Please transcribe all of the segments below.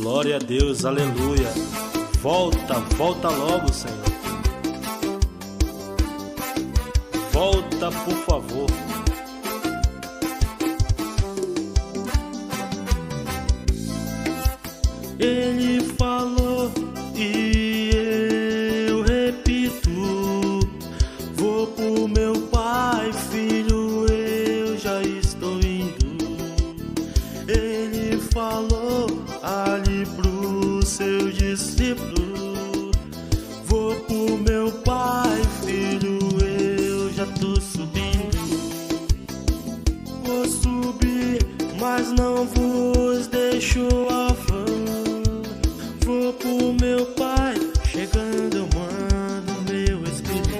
Glória a Deus, aleluia. Volta, volta logo, Senhor. Volta, por favor. Ele falou e eu repito: vou pro meu pai, filho, eu já estou indo. Ele falou ali pro seu discípulo: vou pro meu pai, filho, eu já tô subindo. Vou subir, mas não vos deixo a van. Vou pro meu pai, chegando eu mando meu espírito.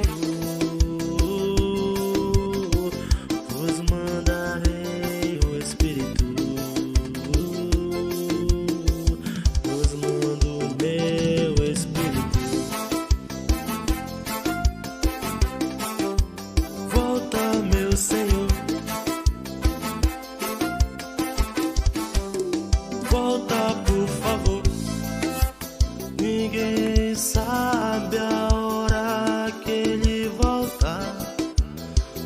Vos mandarei o espírito. Vos mando meu espírito. Volta, meu Senhor. Volta, por favor. Ninguém sabe a hora que ele voltar.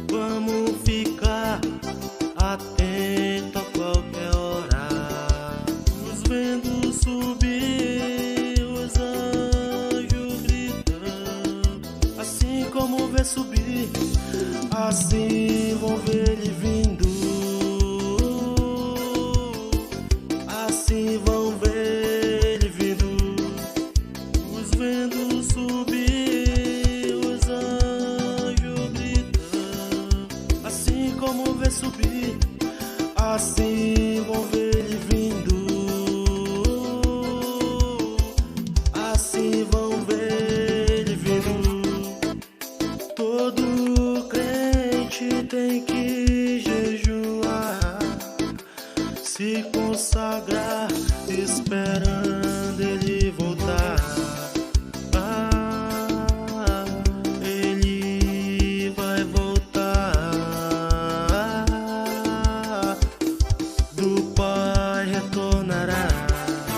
Vamos ficar atento a qualquer hora. Os ventos subir, os anjos gritando. Assim como vê subir, assim vão ver ele vindo. Assim vão ver ele vindo. Os ventos subir, os anjos gritando. Assim como vê subir, assim vão ver ele vindo. Assim vão ver ele vindo. Todo crente tem que jejuar, se consagrar, esperando ele voltar. Ele vai voltar. Do Pai retornará.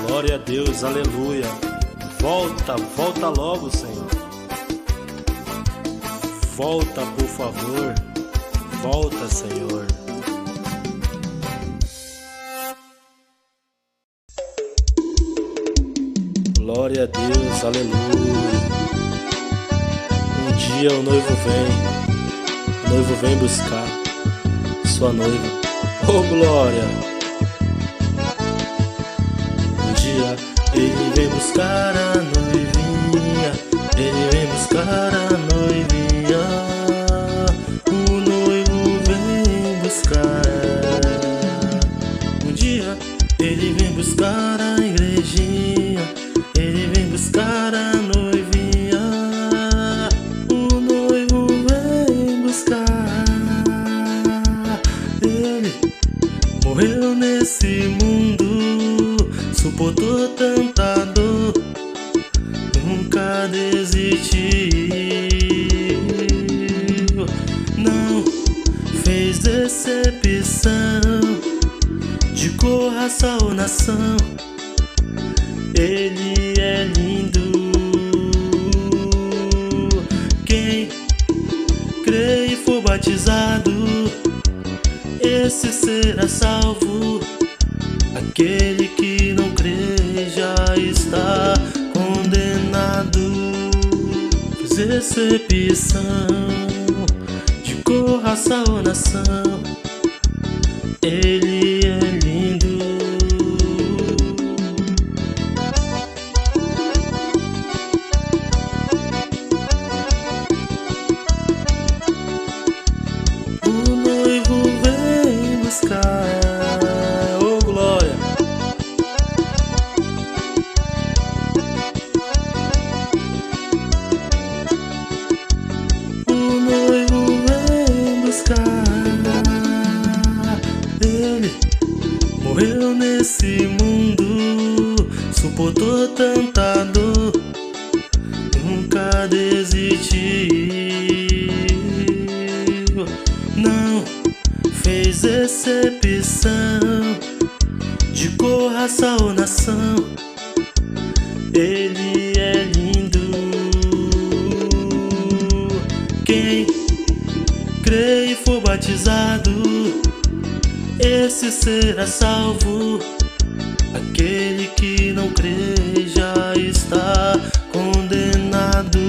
Glória a Deus, aleluia. Volta, volta logo, Senhor. Volta, por favor. Volta, Senhor. Glória a Deus, aleluia. Um dia o noivo vem buscar sua noiva. Oh, glória! Um dia ele vem buscar a noivinha, ele vem buscar a noivinha. O noivo vem buscar. Um dia ele vem buscar a igrejinha, ele vem buscar a noivinha. O noivo vem buscar. Ele morreu nesse mundo, suportou tanta dor, nunca desistiu. Não fez decepção de cor, raça ou nação. Ele é lindo. Quem crê e for batizado, esse será salvo. Aquele que não crê já está condenado. Fiz exceção de cor, raça ou nação. Ele é lindo. Oh, glória! O noivo vem buscar. Ele morreu nesse mundo, suportou tanta dor, nunca desistiu. Não fez exceção de cor, raça ou nação. Ele é lindo. Quem crê e for batizado, esse será salvo. Aquele que não crê já está condenado.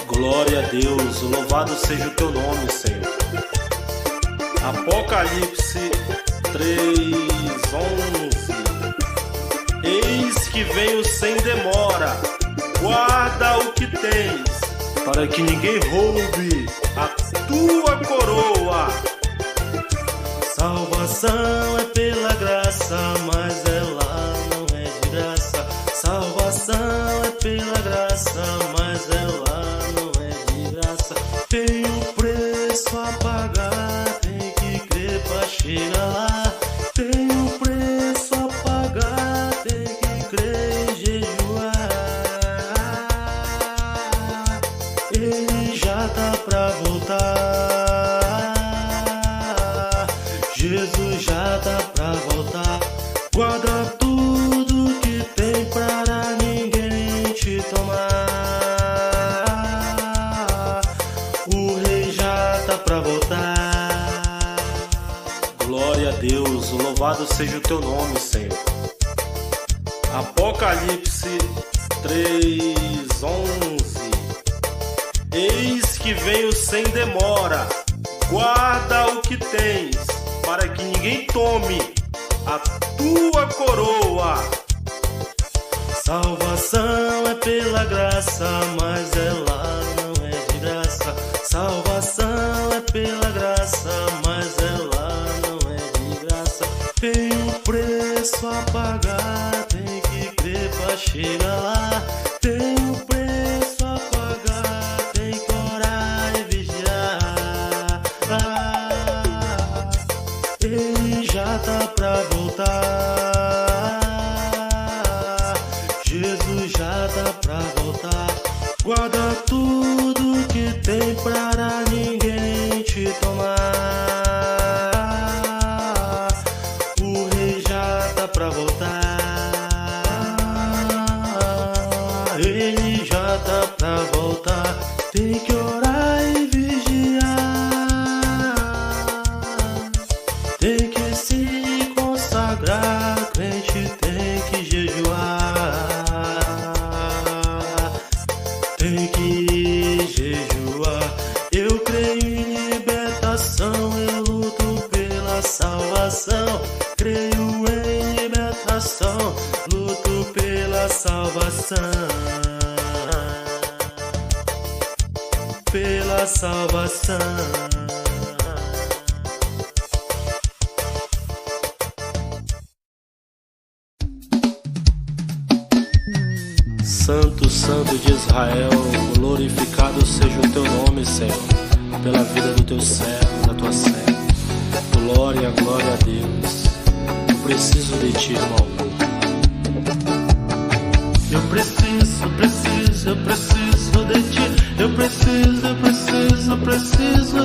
Glória a Deus, louvado seja o teu nome, Senhor. Apocalipse 3:11. Eis que venho sem demora, guarda o que tens, para que ninguém roube a tua coroa. Salvação é pela graça, mas ela não é de graça. Salvação é pela graça, mas ela não é de graça. Tem um preço a pagar, tem que crer pra chegar lá. Tem um preço a pagar, tem que crer e jejuar. Ele já tá pra voltar. Jesus já tá pra voltar. Guarda tudo que tem para ninguém te tomar. O rei já tá pra voltar. Glória a Deus, louvado seja o teu nome, Senhor. Apocalipse 3:11. Eis que venho sem demora, guarda o que tens, para que ninguém tome a tua coroa. Salvação é pela graça, mas ela não é de graça. Salvação é pela graça, mas ela não é de graça. Tem um preço a pagar, tem que crer pra chegar lá. Tem um preço a pagar, tem que orar e vigiar. Ele já tá pra voltar. Jesus já tá pra voltar. Guarda tudo que tem para ninguém te tomar. O rei já tá pra voltar. Ele já tá pra voltar. Tem que orar e vigiar. Tem que se consagrar, crente tem que jejuar. Tem que jejuar. Eu creio em libertação, eu luto pela salvação. Creio em libertação, luto pela salvação. Pela salvação. Santo, Santo de Israel, glorificado seja o teu nome, Senhor, pela vida do teu servo, da tua serva. Glória, glória a Deus. Eu preciso de ti, irmão. Eu preciso de ti. Eu preciso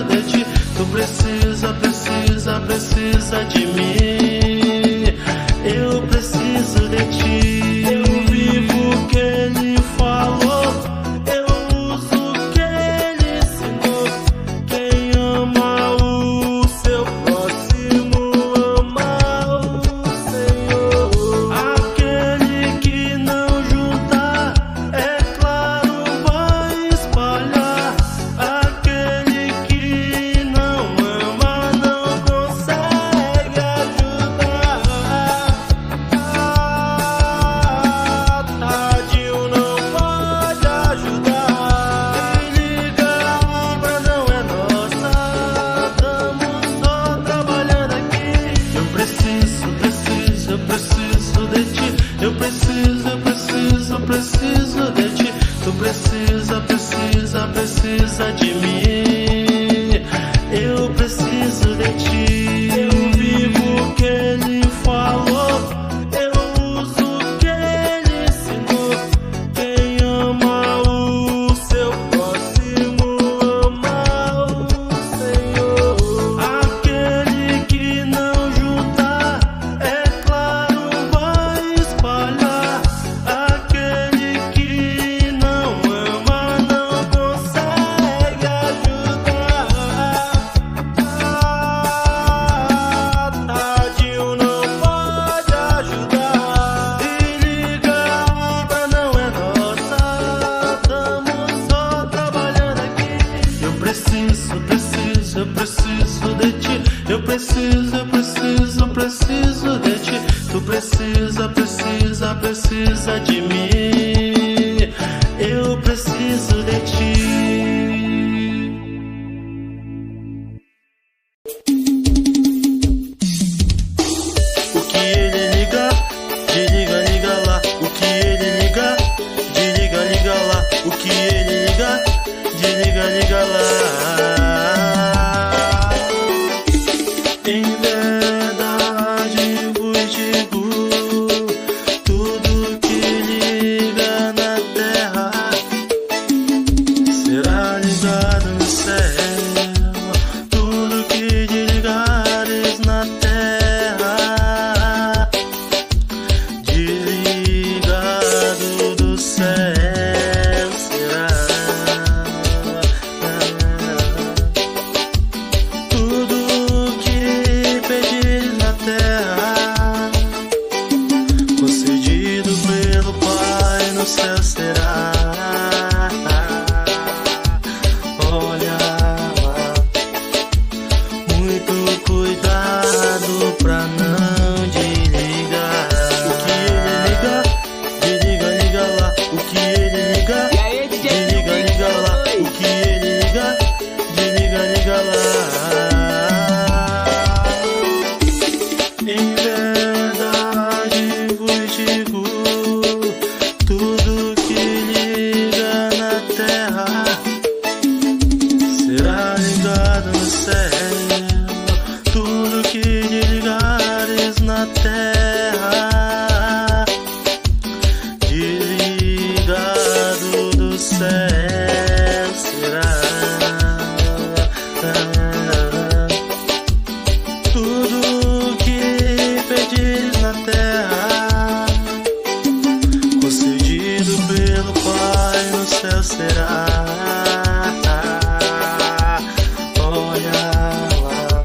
de ti. Tu precisa de mim. Eu preciso de ti. Eu vivo o que ele falou. Eu uso o que ele ensinou. Quem ama o seu próximo ama o Senhor. Aquele que não juntar, é claro, vai espalhar. Aquele que não ama não consegue ajudar. Tadinho não pode ajudar. Quem liga a obra não é nossa. Estamos só trabalhando aqui. Eu preciso de ti. Eu preciso de ti. Tu precisa de mim. Eu preciso de ti. Eu vivo o que ele falou. Eu uso o que ele ensinou. Quem ama o seu próximo ama o Senhor. Aquele eu preciso de ti. Eu preciso, eu preciso, eu preciso de ti. Tu precisa, precisa, precisa de mim. Eu preciso de ti. O que ele liga, desliga, liga lá. O que ele liga, desliga, liga lá. O que ele liga, desliga, liga lá. Em verdade vos digo, tudo que liga na terra será ligado no céu. Tudo que desligares na terra, desligado do céu será. Tudo que pedires na terra, concedido pelo Pai no céu será. Olha lá, muito cuidado pra não desligar. O que ele liga, desliga, liga lá. O que ele liga, E aí, DJ desliga, liga lá. O que ele liga, desliga, liga lá. Em verdade vos digo, tudo que liga na terra será ligado no céu. Tudo que desligares na terra, desligado do céu será. Tudo que pedires na terra, concedido pelo Pai no céu será. Olha lá,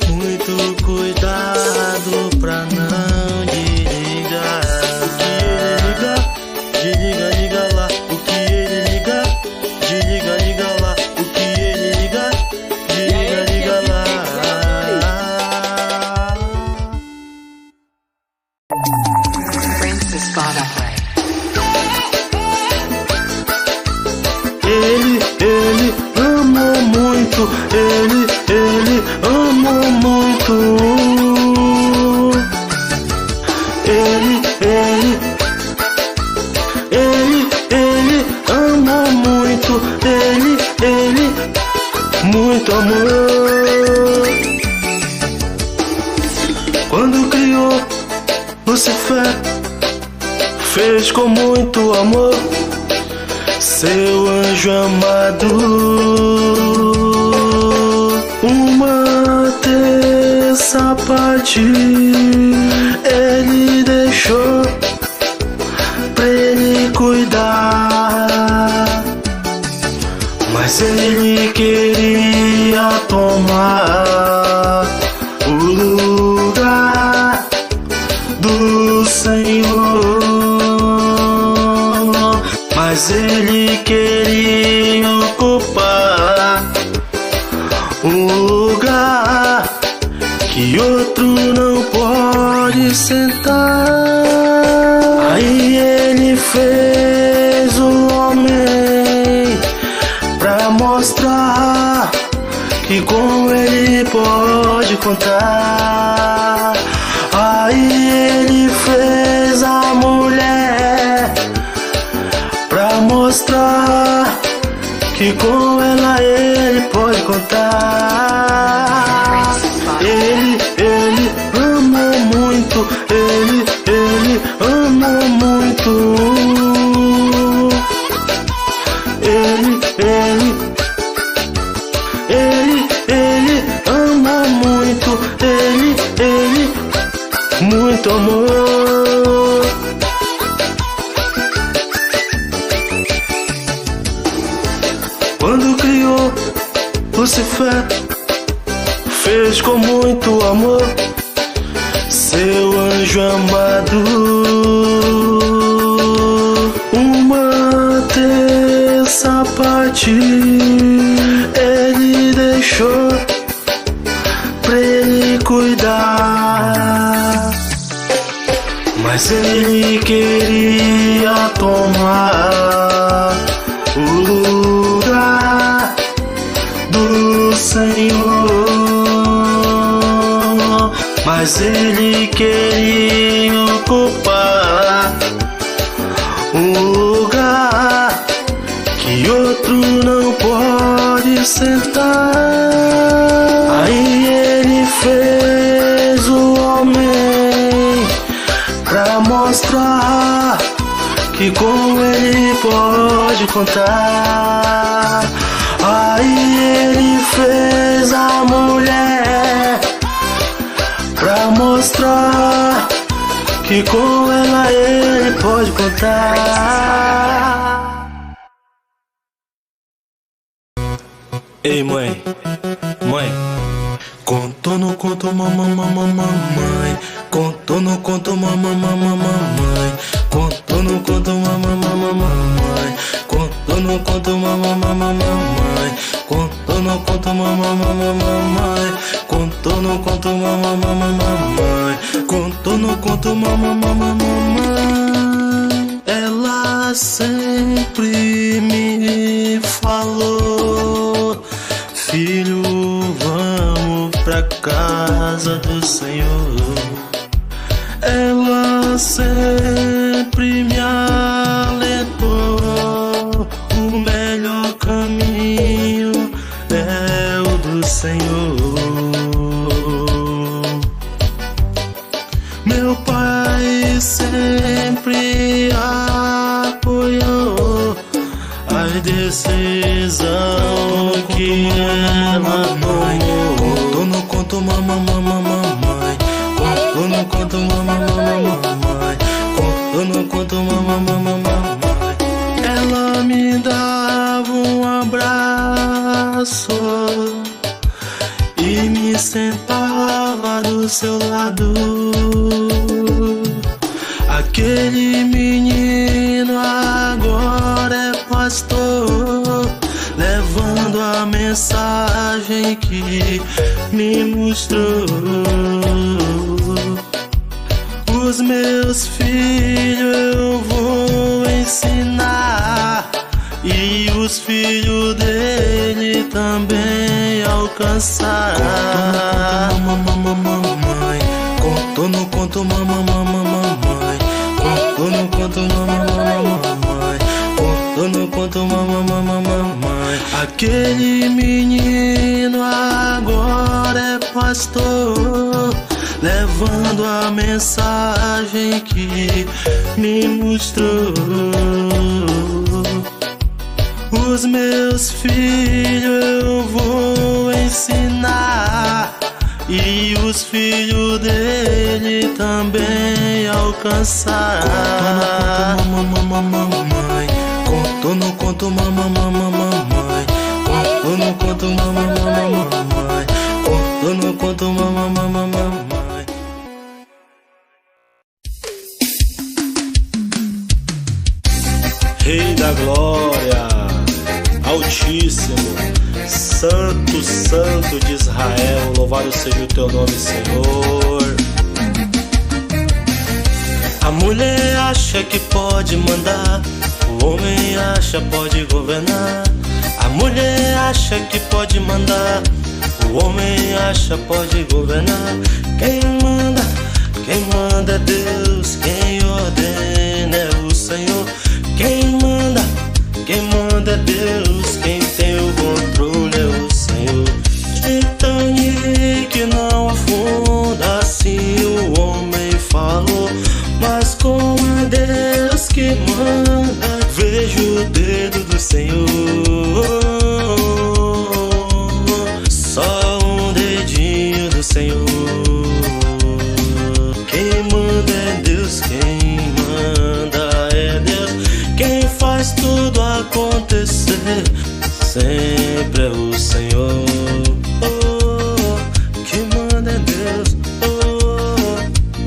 muito cuidado pra não desligar. O que ele liga, desliga, liga lá. O que ele liga, desliga, liga lá. O que ele liga, desliga, liga lá. Francis Spotify. Ele amou muito, ele amou muito. Ele amou muito, ele muito amor. Quando criou Lucifer, fez com muito amor seu anjo amado. Uma terça parte ele deixou pra ele cuidar, mas ele queria tomar o lugar do Senhor. Mas ele queria ocupar um lugar que outro não pode sentar. Aí ele fez o homem pra mostrar que com ele pode contar. Aí ele fez a mulher pra mostrar que com ela ele pode contar. Ele amou muito, ele amou muito. Ele amou muito, ele muito amor. Quando criou Lucifer, fez com muito amor seu anjo amado. Uma terça parte ele deixou pra ele cuidar, mas ele queria tomar o lugar do Senhor. Mas ele queria ocupar um lugar que outro não pode sentar. Aí ele fez o homem pra mostrar que com ele pode contar. Aí ele fez a mulher pra mostrar que com ela ele pode contar. Ei mãe, mãe, contou no conto mamãe, contou no conto mamãe, contou no conto mamãe, contou no conto mamãe, contou no conto mamãe, contou no conto mamãe, contou no conto mamãe. Ela sempre me falou: filho, vamos pra casa do Senhor. Ela sempre me alertou: o melhor caminho é o do Senhor. Meu pai sempre apoiou a decisão que ela tomou. Contou no conto mamãe, contou no conto mamãe, contou no conto mamãe. Ela me dava um abraço e me sentava do seu lado. Aquele menino agora é pastor, levando a mensagem que me mostrou. Os meus filhos eu vou ensinar, e os filhos dele também alcançar. Contou no conto mamãe, contou no conto mamãe, contou no conto mamãe. Aquele menino agora é pastor, levando a mensagem que me mostrou. Os meus filhos eu vou ensinar, e os filhos dele também alcançar. Contou no conto mamãe, contou no conto mamãe, contou no conto mamãe. Rei da glória, Altíssimo, Santo, Santo de Israel, louvado seja o teu nome, Senhor. A mulher acha que pode mandar, o homem acha pode governar. A mulher acha que pode mandar, o homem acha pode governar. Quem manda é Deus, quem ordena é o Senhor. Quem manda é Deus, quem tem o controle é o Senhor. Titanic não afunda, assim o homem falou, mas como é Deus que manda, vejo o dedo do Senhor. Só um dedinho do Senhor. Quem manda é Deus, quem manda é Deus, quem faz tudo acontecer sempre é o Senhor. Quem manda é Deus,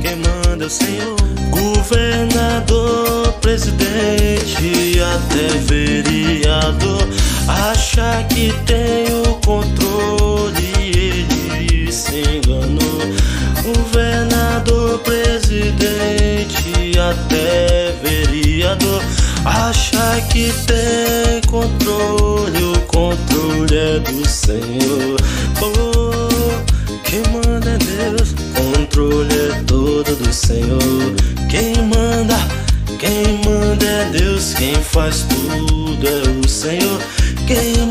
quem manda é o Senhor. Governador, presidente, até vereador, Acha que tem o controle, ele se enganou. Governador, presidente, até vereador. Acha que tem controle, o controle é do Senhor. Oh, quem manda é Deus, controle é todo do Senhor. Quem manda é Deus, quem faz tudo é o Senhor. Quem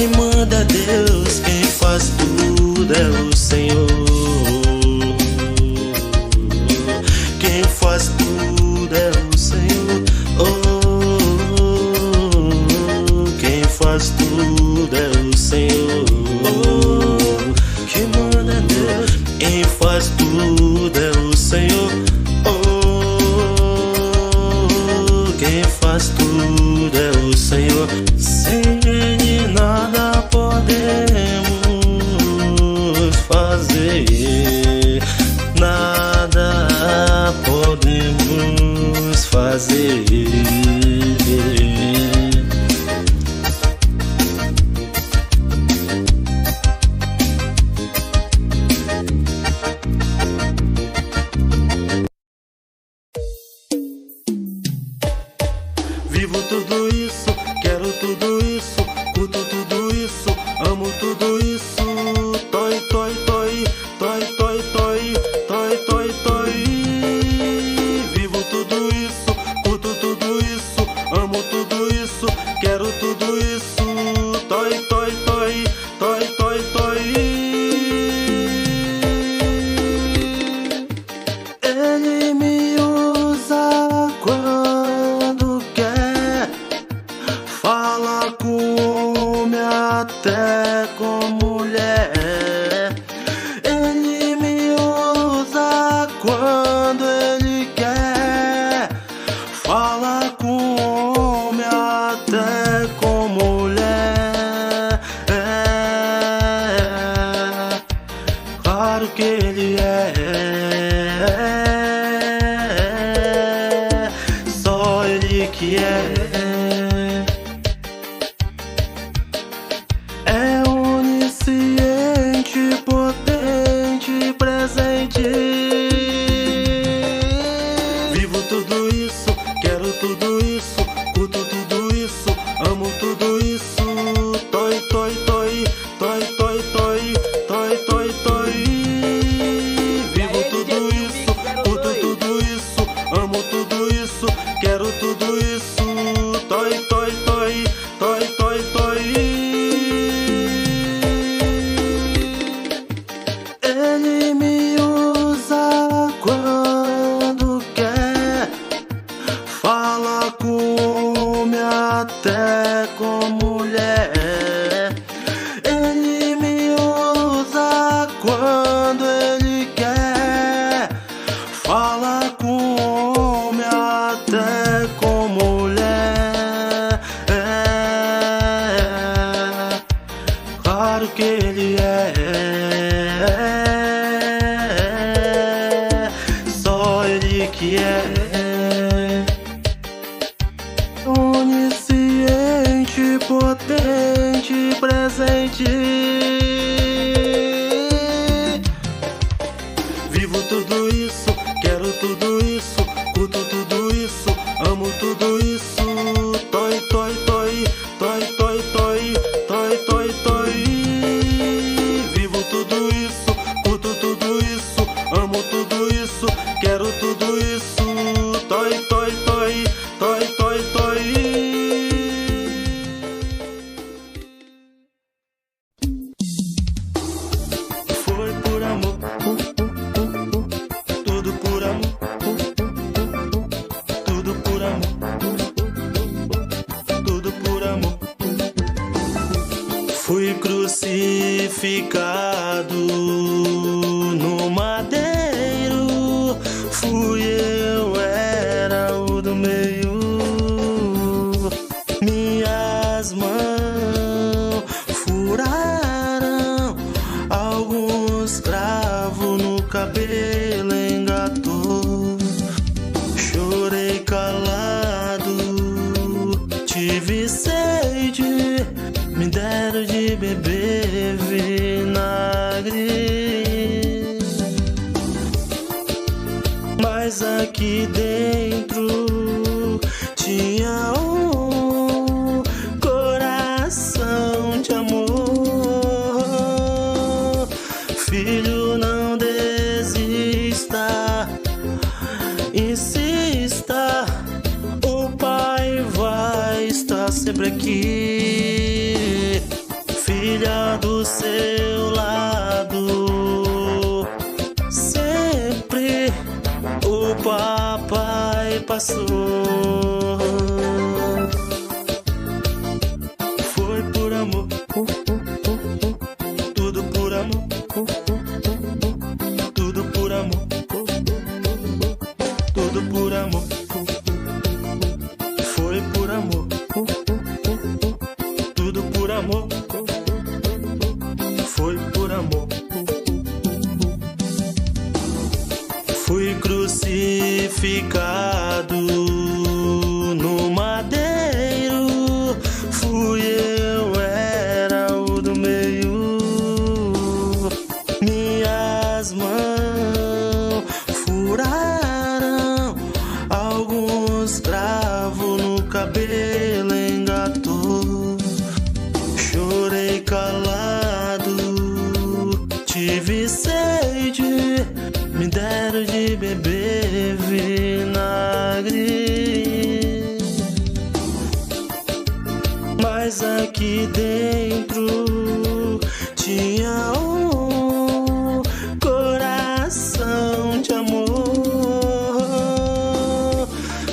manda é Deus, quem faz tudo é o Senhor. Quem faz tudo é o Senhor. Oh, quem faz tudo é o Senhor. Oh, quem manda é Deus, quem faz tudo é o Senhor. Oh, quem faz tudo é o Senhor. Sem Ele nada podemos fazer, nada podemos fazer. Vivo tudo isso, quero tudo isso, curto tudo isso, amo tudo isso. Toi, toi, toi, toi, toi, toi, toi, toi, toi. Vivo tudo isso, curto tudo isso, amo tudo isso, quero tudo isso. Toi, toi, toi, toi, toi, toi. Ele me usa quando quer, fala com homem até com mulher. Ele me usa quando ele quer, fala com homem até com mulher. Claro que ele só ele que é onisciente, potente, presente. Vivo tudo isso, quero tudo isso, curto tudo isso, amo tudo isso. Toi, toi, toi, toi, toi, toi, toi, toi, toi. Vivo tudo isso, curto tudo isso, amo tudo isso, quero tudo isso. Toi, toi, toi, toi, toi, toi. Ele me usa quando quer, fala com homem até com mulher. Ele me usa quando ele quer, fala com homem até com mulher. Claro que ele só ele que onisciente, potente, presente. Vivo tudo isso, quero tudo isso, curto tudo isso, amo tudo isso. Toi, toi, toi, toi, toi, toi, toi, toi, toi. Vivo tudo isso, curto tudo isso, amo tudo isso, quero tudo isso. Toi, toi, toi, toi, toi, toi. Foi por amor, tudo por amor, tudo por amor, tudo por amor. Fui crucificado no madeiro, fui eu, era o do meio. Minhas mãos furaram, alguns cravos no cabelo engatou. Chorei calado, tive sede, deram de beber vinagre, mas aqui dentro tinha um coração de amor. Filho, não desista, insista, o pai vai estar sempre aqui. Filha, do seu lado, sempre o papai passou. Foi por amor, tudo por amor, tudo por amor, tudo por amor. Foi por amor, tudo por amor. Foi por amor. Fui crucificado no madeiro, fui eu, era o do meio. Minhas mãos furaram, alguns cravos no cabelo engatou. Chorei calado, tive sede, me deram de beber vinagre, mas aqui dentro tinha um coração de amor.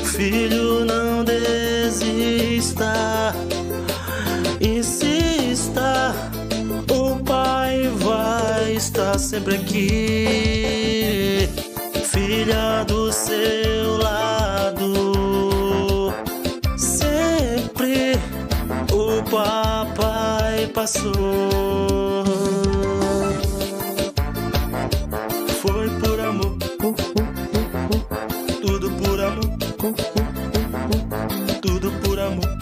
Filho, não desista, insista, o pai vai estar sempre aqui. Filha, do seu lado, sempre o papai passou. Foi por amor, tudo por amor, tudo por amor,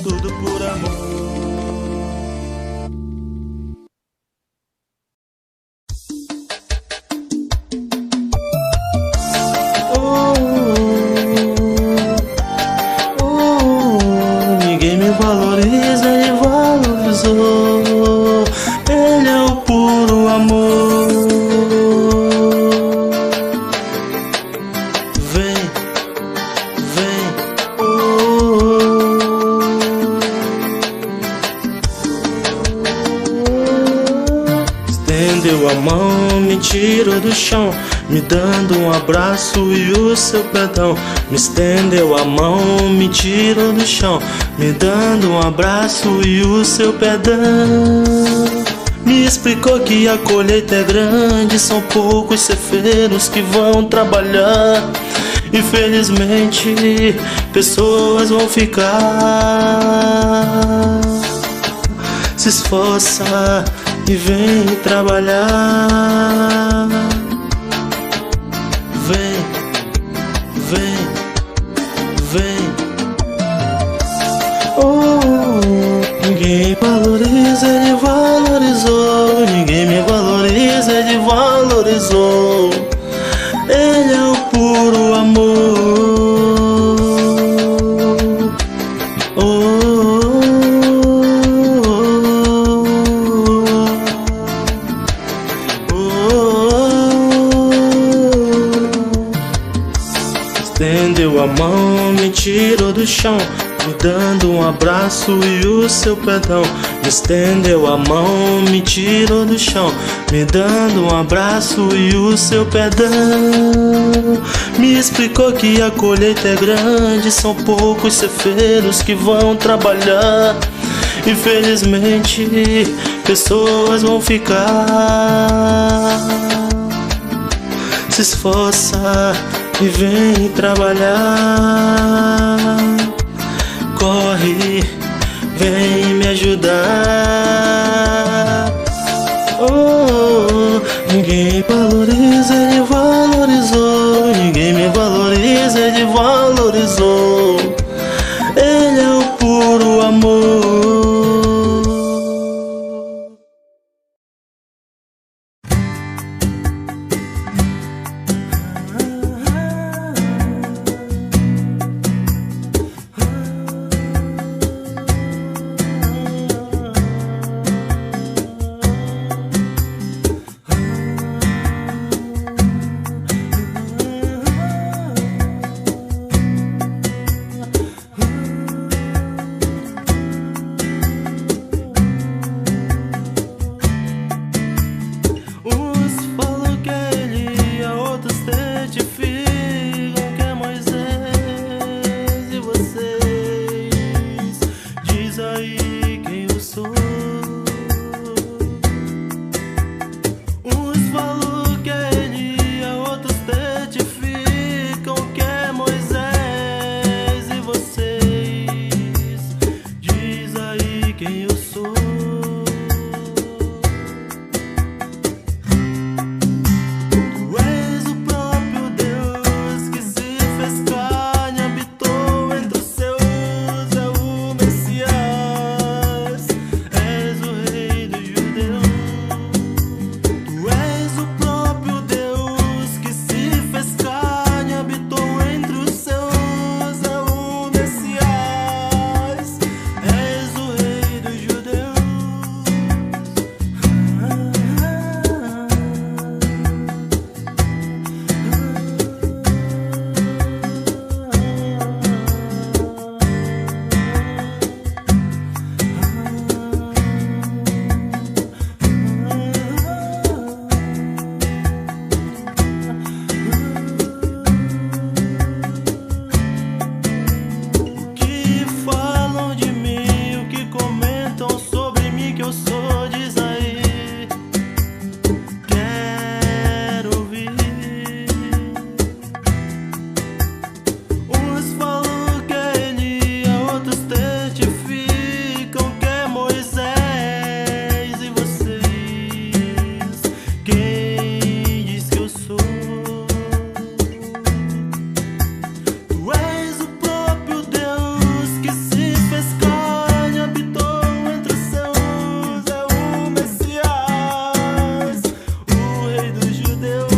tudo por amor. Ninguém me valoriza, ele valorizou. Ele é o puro amor. Vem, vem, estendeu a mão, me tirou do chão, me dando um abraço e o seu perdão. Me estendeu a mão, me tirou do chão, me dando um abraço e o seu perdão. Me explicou que a colheita é grande, são poucos ceifeiros que vão trabalhar. Infelizmente, pessoas vão ficar. Se esforça e vem trabalhar. Vem, vem, vem. Ninguém valoriza, ele valorizou. Ninguém me valoriza, ele valorizou. Ele é o puro amor. Estendeu a mão, me tirou do chão, me dando um abraço e o seu perdão. Me estendeu a mão, me tirou do chão, me dando um abraço e o seu perdão. Me explicou que a colheita é grande, são poucos ceifeiros que vão trabalhar. Infelizmente, pessoas vão ficar. Se esforça e vem trabalhar. Corre, vem me ajudar. Ninguém valoriza, ele valorizou. Ninguém me valoriza, ele valorizou. Ele é o puro amor. Diz aí quem eu sou. Uns falam que é Elia, outros testificam que é Moisés. E vocês, diz aí quem eu sou. Tu és o próprio Deus que se fez carne, habitou entre os seus, é o Messias, és o Rei dos Judeus. Tu és o próprio Deus que se fez carne, habitou entre os seus, é o Messias, és o Rei dos Judeus. O que falam de mim, o que comentam sobre mim que eu sou, diz aí, quero ouvir. Uns falam que é Elia, outros testificam que é Moisés. E vocês, quem diz que eu sou? Tu és o próprio Deus que se fez carne, habitou entre os seus, é o Messias, o Rei dos Judeus.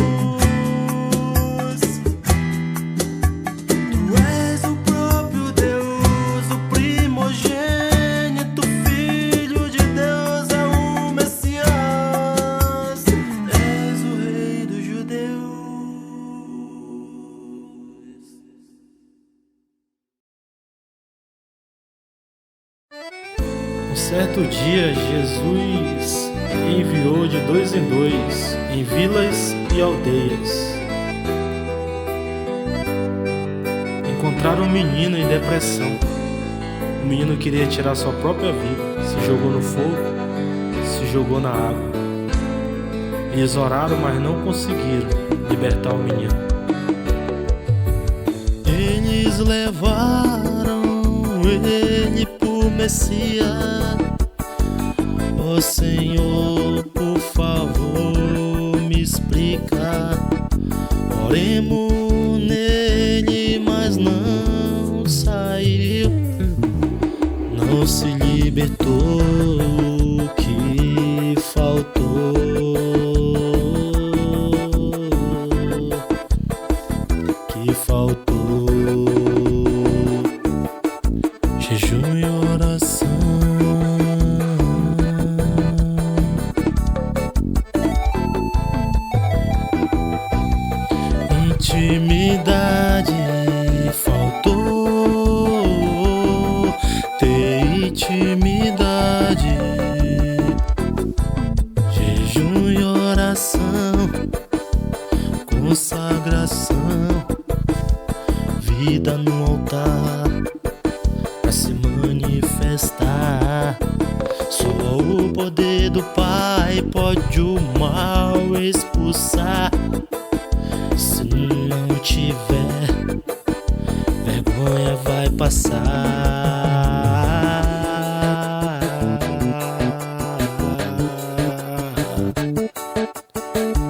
Tu és o próprio Deus, o primogênito, Filho de Deus, é o Messias, és o Rei dos Judeus. Um certo dia, Jesus enviou de dois em dois em vilas e aldeias. Encontraram um menino em depressão. O menino queria tirar sua própria vida. Se jogou no fogo, se jogou na água. Eles oraram, mas não conseguiram libertar o menino. Eles levaram ele pro Messias. Ó Senhor, por favor, me explica. Oremos nele, mas não saiu, não se libertou. O que faltou? Que faltou? Jejum e oração. Intimidade faltou, ter intimidade. Jejum e oração, consagração, vida no altar pra se manifestar. Só o poder do Pai pode o mal expulsar. Se não tiver, vergonha vai passar.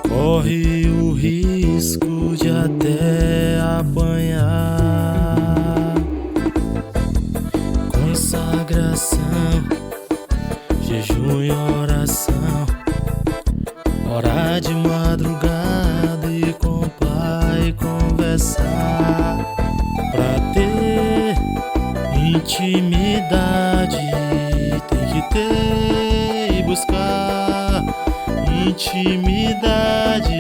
Corre o risco de até apanhar. Consagração, jejum e oração. Orar de madrugada e com o Pai conversar. Pra ter intimidade tem que ter e buscar intimidade.